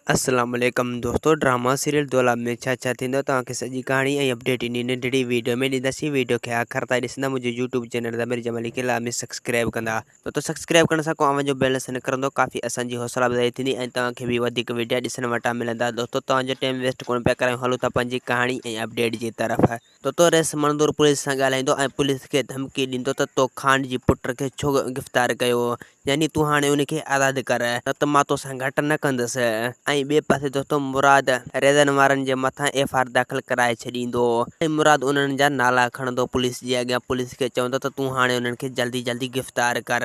अस्सलाम वालेकुम दोस्तों, ड्रामा सीरियल दौलाब में छा थींदो तव्हांखे सॼी कहाणी ऐं अपडेट इन नंढड़ी वीडियो में ॾींदासीं। वीडियो खे आख़िर ताईं ॾिसंदा। मुंहिंजे यूट्यूब चैनल ज़मीर जमाली खे लाज़मी सब्सक्राइब कंदा। तो सब्सक्राइब करण सां को आवाज़ जो बेल ऐसा निकिरंदो, काफ़ी असांजी हौसला अफ़ज़ाई थींदी ऐं तव्हांखे बि वधीक वीडियो ॾिसण वटां मिलंदा। दोस्तों तव्हांजो टाइम वेस्ट कोन पिया करियूं, हलूं था पंहिंजी कहाणी ऐं अपडेट जी तरफ़। तो रेस मंदूर पुलिस सां ॻाल्हाईंदो ऐं पुलिस खे धमकी ॾींदो त तो ख़ान जी पुट खे छो गिरफ़्तार कयो, यानी तूं हाणे उनखे आज़ादु कर, न त मां तोसां घटि न कंदुसि। ऐं ॿिए पासे दोस्तों मुराद रेज़न वारनि जे मथां FIR दाख़िल कराए छॾींदो ऐं मुराद उन्हनि जा नाला खणंदो पुलिस जे अॻियां। पुलिस खे चवंदो त तूं हाणे उन्हनि खे जल्दी जल्दी गिरफ़्तार कर।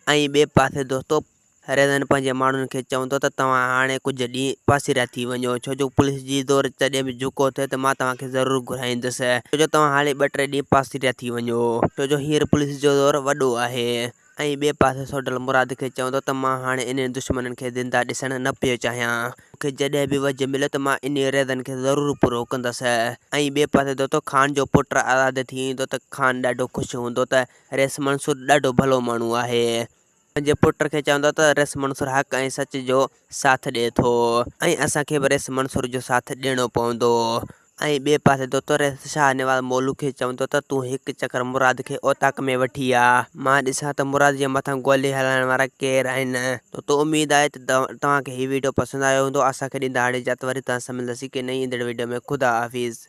ऐं ॿिए पासे दोस्तों रेज़न पंहिंजे माण्हुनि खे चवंदो त तव्हां हाणे कुझु ॾींहं पासीरा थी वञो, छो जो पुलिस जी दौर जॾहिं बि झुको थिए त मां तव्हांखे ज़रूरु घुराईंदुसि, छो जो तव्हां हाणे 2-3 ॾींहं पासीरा थी वञो, छो जो हींअर पुलिस जो दौर वॾो आहे। ऐं ॿिए पासे सोडल मुराद खे चवंदो त मां हाणे इन दुश्मननि खे ज़िंदा ॾिसणु न पियो चाहियां, मूंखे जॾहिं बि वजह मिले त मां इन रेज़न खे ज़रूरु पूरो कंदुसि। ऐं ॿिए पासे दोस्तों ख़ान जो पुटु आज़ादु थी ईंदो त ख़ान ॾाढो ख़ुशि हूंदो त रेस मंसूर ॾाढो भलो माण्हू आहे। पंहिंजे पुट खे चवंदो त रेस मंसूर हक़ ऐं सच जो साथ ॾिए थो ऐं असांखे बि रेस मंसूर जो साथ ॾियणो पवंदो। ऐं ॿिए पासे दोस्तों रेस शाह नवाज़ मोलू खे चवंदो त तूं हिकु चकर मुराद खे ओताक में वठी आ, मां ॾिसां त मुराद जे मथां गोली हलाइण वारा केरु आहिनि। तो उम्मीद आहे त तव्हांखे हीउ वीडियो पसंदि आयो हूंदो। असांखे ॾींदा हाणे इजाज़त, वरी तव्हां सां मिलंदासीं के नई ईंदड़ वीडियो में। ख़ुदा हाफ़िज़।